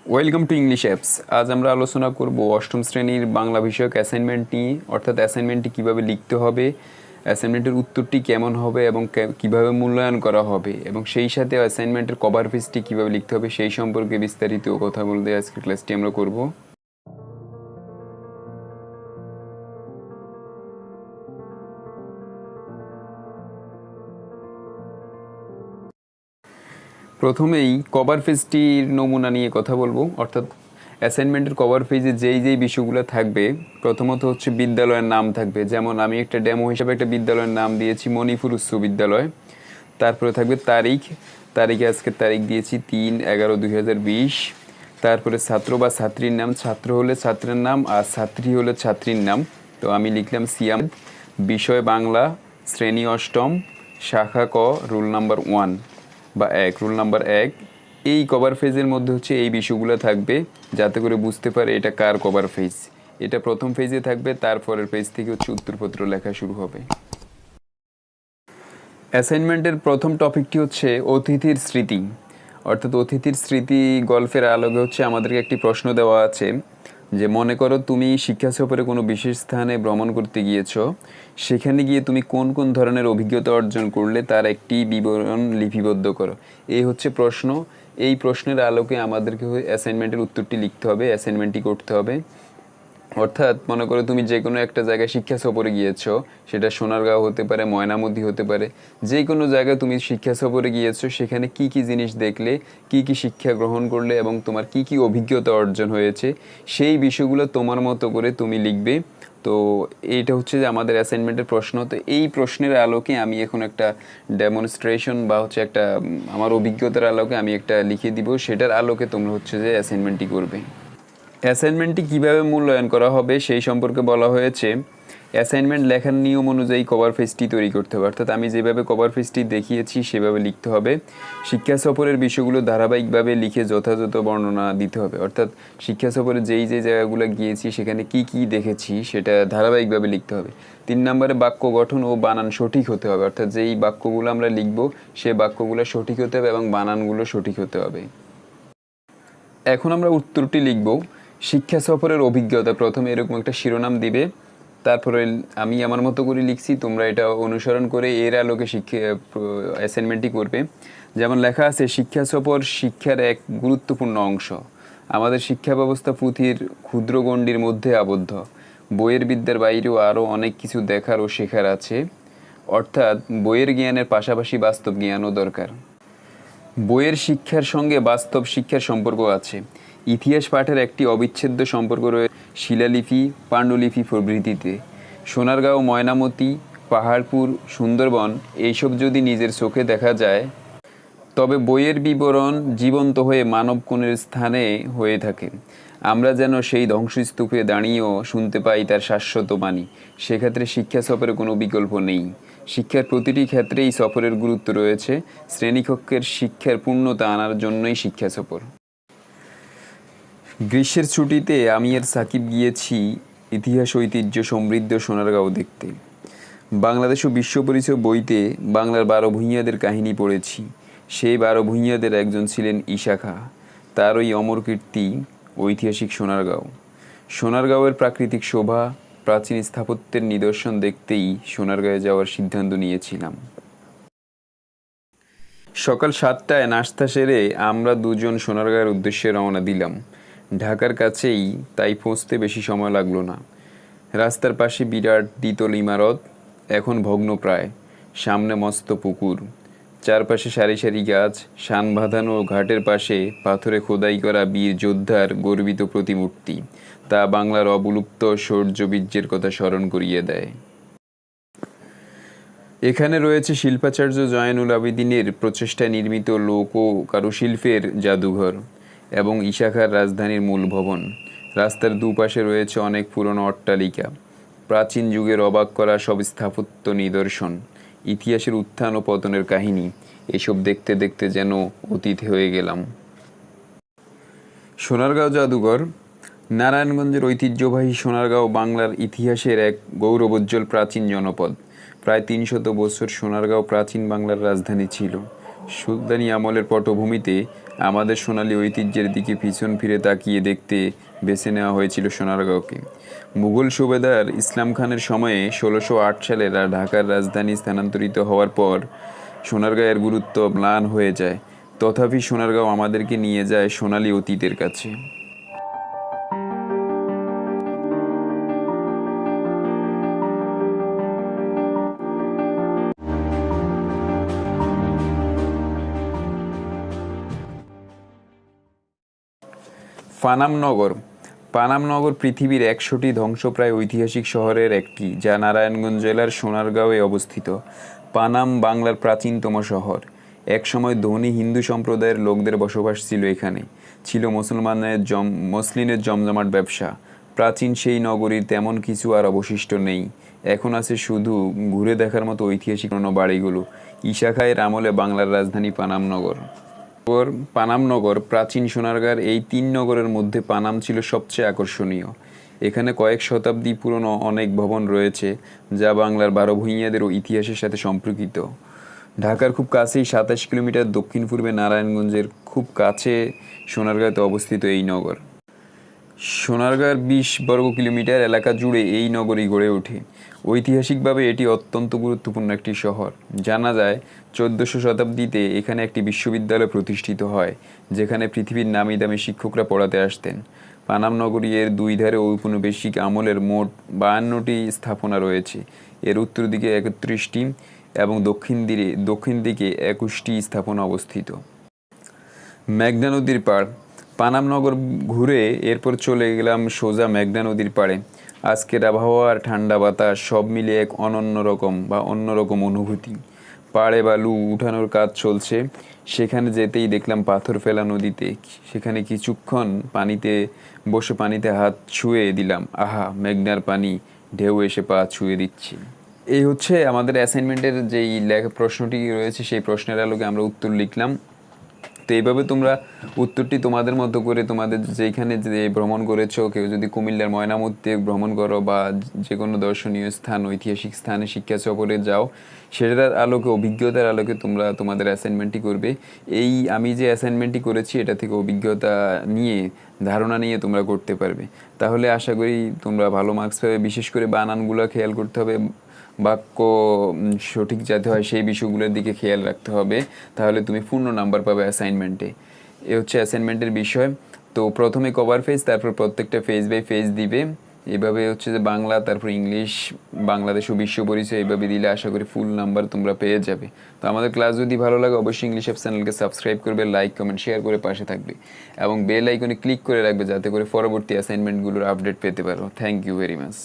Welcome to English apps. আজ আমরা আলোচনা করব অষ্টম শ্রেণীর বাংলা বিষয়ক অ্যাসাইনমেন্ট নিয়ে, অর্থাৎ অ্যাসাইনমেন্টটি কীভাবে লিখতে হবে, অ্যাসাইনমেন্টের উত্তরটি কেমন হবে এবং কীভাবে মূল্যায়ন করা হবে, এবং সেই সাথে অ্যাসাইনমেন্টের কভার পেজটি কীভাবে লিখতে হবে সেই সম্পর্কে বিস্তারিত কথা বলতে আজকের ক্লাসটি আমরা করব। প্রথমেই কভার পেজটির নমুনা নিয়ে কথা বলবো। অর্থাৎ অ্যাসাইনমেন্টের কভার পেজে যেই বিষয়গুলো থাকবে, প্রথমত হচ্ছে বিদ্যালয়ের নাম থাকবে। যেমন আমি একটা ডেমো হিসাবে একটা বিদ্যালয়ের নাম দিয়েছি মণিপুর উচ্চ বিদ্যালয়। তারপরে থাকবে তারিখে আজকের তারিখ দিয়েছি 3/11/2020। তারপরে ছাত্র বা ছাত্রীর নাম, ছাত্র হলে ছাত্রের নাম আর ছাত্রী হলে ছাত্রীর নাম। তো আমি লিখলাম সিয়াম। বিষয় বাংলা, শ্রেণী অষ্টম, শাখা ক, রোল নাম্বার 1 বা 1, রোল নাম্বার 1। এই কভার পেজের মধ্যে হচ্ছে এই বিষয়গুলো থাকবে, যাতে করে বুঝতে পারে এটা কার কভার পেজ। এটা প্রথম পেজে থাকবে, তারপরের পেজ থেকে হচ্ছে উত্তরপত্র লেখা শুরু হবে। অ্যাসাইনমেন্টের প্রথম টপিকটি হচ্ছে অতিথির স্মৃতি। অর্থাৎ অতিথির স্মৃতি গল্পের আলোকে হচ্ছে আমাদেরকে একটি প্রশ্ন দেওয়া আছে যে মনে করো তুমি শিক্ষা সফরে কোনো বিশেষ স্থানে ভ্রমণ করতে গিয়েছো, সেখানে গিয়ে তুমি কোন কোন ধরনের অভিজ্ঞতা অর্জন করলে তার একটি বিবরণ লিপিবদ্ধ করো। এই হচ্ছে প্রশ্ন। এই প্রশ্নের আলোকে আমাদেরকে অ্যাসাইনমেন্টের উত্তরটি লিখতে হবে, অ্যাসাইনমেন্টটি করতে হবে। অর্থাৎ মনে করো তুমি যে কোনো একটা জায়গায় শিক্ষা সফরে গিয়েছো, সেটা সোনারগাঁও হতে পারে, ময়নামতি হতে পারে। যে কোনো জায়গায় তুমি শিক্ষা সফরে গিয়েছো, সেখানে কি কি জিনিস দেখলে, কি কি শিক্ষা গ্রহণ করলে এবং তোমার কি কি অভিজ্ঞতা অর্জন হয়েছে, সেই বিষয়গুলো তোমার মতো করে তুমি লিখবে। তো এইটা হচ্ছে যে আমাদের অ্যাসাইনমেন্টের প্রশ্ন। তো এই প্রশ্নের আলোকে আমি এখন একটা ডেমনস্ট্রেশন বা হচ্ছে একটা আমার অভিজ্ঞতার আলোকে আমি একটা লিখে দিব, সেটার আলোকে তোমরা হচ্ছে যে অ্যাসাইনমেন্টটি করবে। অ্যাসাইনমেন্টটি কীভাবে মূল্যায়ন করা হবে সেই সম্পর্কে বলা হয়েছে। অ্যাসাইনমেন্ট লেখার নিয়ম অনুযায়ী কভার পেজটি তৈরি করতে হবে। অর্থাৎ আমি যেভাবে কভার পেজটি দেখিয়েছি সেভাবে লিখতে হবে। শিক্ষা সফরের বিষয়গুলো ধারাবাহিকভাবে লিখে যথাযথ বর্ণনা দিতে হবে। অর্থাৎ শিক্ষা সফরে যেই জায়গাগুলো গিয়েছি সেখানে কি কি দেখেছি সেটা ধারাবাহিকভাবে লিখতে হবে। 3 নম্বরে বাক্য গঠন ও বানান সঠিক হতে হবে। অর্থাৎ যেই বাক্যগুলো আমরা লিখব সে বাক্যগুলো সঠিক হতে হবে এবং বানানগুলো সঠিক হতে হবে। এখন আমরা উত্তরটি লিখব। শিক্ষা সফরের অভিজ্ঞতা, প্রথমে এরকম একটা শিরোনাম দিবে, তারপরে আমি আমার মতো করে লিখছি, তোমরা এটা অনুসরণ করে এর আলোকে অ্যাসাইনমেন্টটি করবে। যেমন লেখা আছে, শিক্ষা সফর শিক্ষার এক গুরুত্বপূর্ণ অংশ। আমাদের শিক্ষা ব্যবস্থা পুঁথির ক্ষুদ্র গণ্ডির মধ্যে আবদ্ধ। বইয়ের বিদ্যার বাইরেও আরও অনেক কিছু দেখার ও শেখার আছে। অর্থাৎ বইয়ের জ্ঞানের পাশাপাশি বাস্তব জ্ঞানও দরকার। বইয়ের শিক্ষার সঙ্গে বাস্তব শিক্ষার সম্পর্ক আছে। ইতিহাস পাঠের একটি অবিচ্ছেদ্য সম্পর্ক রয়েছে শিলালিপি, পাণ্ডুলিপি প্রভৃতিতে। সোনারগাঁও, ময়নামতি, পাহাড়পুর, সুন্দরবন এইসব যদি নিজের চোখে দেখা যায়, তবে বইয়ের বিবরণ জীবন্ত হয়ে মানবকুণের স্থানে হয়ে থাকে। আমরা যেন সেই ধ্বংসস্তূপে দাঁড়িয়েও শুনতে পাই তার শাশ্বত বাণী। সেক্ষেত্রে শিক্ষা সফরের কোনো বিকল্প নেই। শিক্ষার প্রতিটি ক্ষেত্রেই সফরের গুরুত্ব রয়েছে। শ্রেণীকক্ষের শিক্ষার পূর্ণতা আনার জন্যই শিক্ষা সফর। গ্রীষ্মের ছুটিতে আমি আর সাকিব গিয়েছি ইতিহাস ঐতিহ্য সমৃদ্ধ সোনারগাঁও দেখতে। বাংলাদেশ ও বিশ্ব পরিচয় বইতে বাংলার 12 ভূঁইয়াদের কাহিনী পড়েছি। সেই 12 ভূঁইয়াদের একজন ছিলেন ঈশা খাঁ। তার ওই অমর কীর্তি ঐতিহাসিক সোনারগাঁও। সোনারগাঁওয়ের প্রাকৃতিক শোভা, প্রাচীন স্থাপত্যের নিদর্শন দেখতেই সোনারগাঁয়ে যাওয়ার সিদ্ধান্ত নিয়েছিলাম। সকাল 7টায় নাস্তা সেরে আমরা দুজন সোনারগাঁয়ের উদ্দেশ্যে রওনা দিলাম। ঢাকার কাছেই, তাই পৌঁছতে বেশি সময় লাগলো না। রাস্তার পাশে বিরাট দ্বিতল ইমারত, এখন ভগ্নপ্রায়। সামনে মস্ত পুকুর, চারপাশে সারি সারি গাছ, শান বাঁধানো ঘাটের পাশে পাথরে খোদাই করা বীর যোদ্ধার গর্বিত প্রতিমূর্তি। তা বাংলার অবলুপ্ত শৌর্যবীর্যের কথা স্মরণ করিয়ে দেয়। এখানে রয়েছে শিল্পাচার্য জয়নুল আবেদিনের প্রচেষ্টায় নির্মিত লোক ও কারুশিল্পের জাদুঘর এবং ঈশা খাঁর রাজধানীর মূল ভবন। রাস্তার দুপাশে রয়েছে অনেক পুরনো অট্টালিকা, প্রাচীন যুগের অবাক করা সব স্থাপত্য নিদর্শন, ইতিহাসের উত্থান ও পতনের কাহিনী। এসব দেখতে দেখতে যেন অতীত হয়ে গেলাম। সোনারগাঁও জাদুঘর। নারায়ণগঞ্জের ঐতিহ্যবাহী সোনারগাঁও বাংলার ইতিহাসের এক গৌরবোজ্জ্বল প্রাচীন জনপদ। প্রায় 300 বছর সোনারগাঁও প্রাচীন বাংলার রাজধানী ছিল। সুলতানি আমলের পটভূমিতে আমাদের সোনালী ঐতিহ্যের দিকে পিছন ফিরে তাকিয়ে দেখতে বেছে নেওয়া হয়েছিল সোনারগাঁওকে। মুঘল সুবেদার ইসলাম খানের সময়ে 1608 সালে ঢাকার রাজধানী স্থানান্তরিত হওয়ার পর সোনারগাঁয়ের গুরুত্ব ম্লান হয়ে যায়। তথাপি সোনারগাঁও আমাদেরকে নিয়ে যায় সোনালী অতীতের কাছে। পানামনগর। পানামনগর পৃথিবীর 100টি ধ্বংসপ্রায় ঐতিহাসিক শহরের একটি, যা নারায়ণগঞ্জ জেলার সোনারগাঁওয়ে অবস্থিত। পানাম বাংলার প্রাচীনতম শহর। একসময় ধনী হিন্দু সম্প্রদায়ের লোকদের বসবাস ছিল এখানে। ছিল মসলিনের জমজমাট ব্যবসা। প্রাচীন সেই নগরীর তেমন কিছু আর অবশিষ্ট নেই। এখন আছে শুধু ঘুরে দেখার মতো ঐতিহাসিক পুরনো বাড়িগুলো। ঈশা খাঁয়ের আমলে বাংলার রাজধানী পানামনগর। পানামনগর প্রাচীন সোনারগাঁর এই 3 নগরের মধ্যে পানাম ছিল সবচেয়ে আকর্ষণীয়। এখানে কয়েক শতাব্দী পুরনো অনেক ভবন রয়েছে, যা বাংলার 12 ভূঁইয়াদের ইতিহাসের সাথে সম্পর্কিত। ঢাকার খুব কাছেই 27 কিলোমিটার দক্ষিণ পূর্বে নারায়ণগঞ্জের খুব কাছে সোনারগাঁতে অবস্থিত এই নগর। সোনারগাঁর 20 বর্গ কিলোমিটার এলাকা জুড়ে এই নগরী গড়ে ওঠে। ঐতিহাসিকভাবে এটি অত্যন্ত গুরুত্বপূর্ণ একটি শহর। জানা যায় 1400 শতাব্দীতে এখানে একটি বিশ্ববিদ্যালয় প্রতিষ্ঠিত হয়, যেখানে পৃথিবীর নামি দামি শিক্ষকরা পড়াতে আসতেন। পানাম নগরী এর 2 ধারে ঔপনিবেশিক আমলের মোট 52টি স্থাপনা রয়েছে। এর উত্তর দিকে 31টি এবং দক্ষিণ দিকে 21টি স্থাপনা অবস্থিত। মেঘনা নদীর পাড়। পানামনগর ঘুরে এরপর চলে গেলাম সোজা মেঘনা নদীর পাড়ে। আজকের আবহাওয়া আর ঠান্ডা বাতাস সব মিলিয়ে এক অন্যরকম অনুভূতি। পাড়ে বালু উঠানোর কাজ চলছে। সেখানে যেতেই দেখলাম পাথর ফেলা নদীতে। সেখানে কিছুক্ষণ পানিতে হাত ছুঁয়ে দিলাম। আহা, মেঘনার পানি, ঢেউ এসে পা ছুঁয়ে দিচ্ছি। এই হচ্ছে আমাদের অ্যাসাইনমেন্টের যেই প্রশ্নটি রয়েছে, সেই প্রশ্নের আলোকে আমরা উত্তর লিখলাম। তো এইভাবে তোমরা উত্তরটি তোমাদের মতো করে, তোমাদের যেখানে যে ভ্রমণ করেছো, কেউ যদি কুমিল্লার ময়নামতি ভ্রমণ করো বা যে কোনো দর্শনীয় স্থান, ঐতিহাসিক স্থানে শিক্ষা সফরে যাও, সেটার আলোকে, অভিজ্ঞতার আলোকে তোমরা তোমাদের অ্যাসাইনমেন্টটি করবে। আমি যে অ্যাসাইনমেন্টটি করেছি, এটা থেকে অভিজ্ঞতা নিয়ে, ধারণা নিয়ে তোমরা করতে পারবে। তাহলে আশা করি তোমরা ভালো মার্কস পাবে। বিশেষ করে বানানগুলো খেয়াল করতে হবে, বাক্য সঠিক যাতে হয় সেই বিষয়গুলোর দিকে খেয়াল রাখতে হবে। তাহলে তুমি পূর্ণ নাম্বার পাবে অ্যাসাইনমেন্টে। এ হচ্ছে অ্যাসাইনমেন্টের বিষয়। তো প্রথমে কভার পেজ, তারপর প্রত্যেকটা পেজ বাই পেজ দিবে। এভাবে হচ্ছে যে বাংলা, তারপর ইংলিশ, বাংলাদেশ ও বিশ্ব পরিচয়, এইভাবে দিলে আশা করি ফুল নাম্বার তোমরা পেয়ে যাবে। তো আমাদের ক্লাস যদি ভালো লাগে, অবশ্যই ইংলিশ অ্যাপ চ্যানেলকে সাবস্ক্রাইব করবে, লাইক, কমেন্ট, শেয়ার করে পাশে থাকবে এবং বেল আইকনে ক্লিক করে রাখবে, যাতে করে পরবর্তী অ্যাসাইনমেন্টগুলোর আপডেট পেতে পারো। Thank you very much.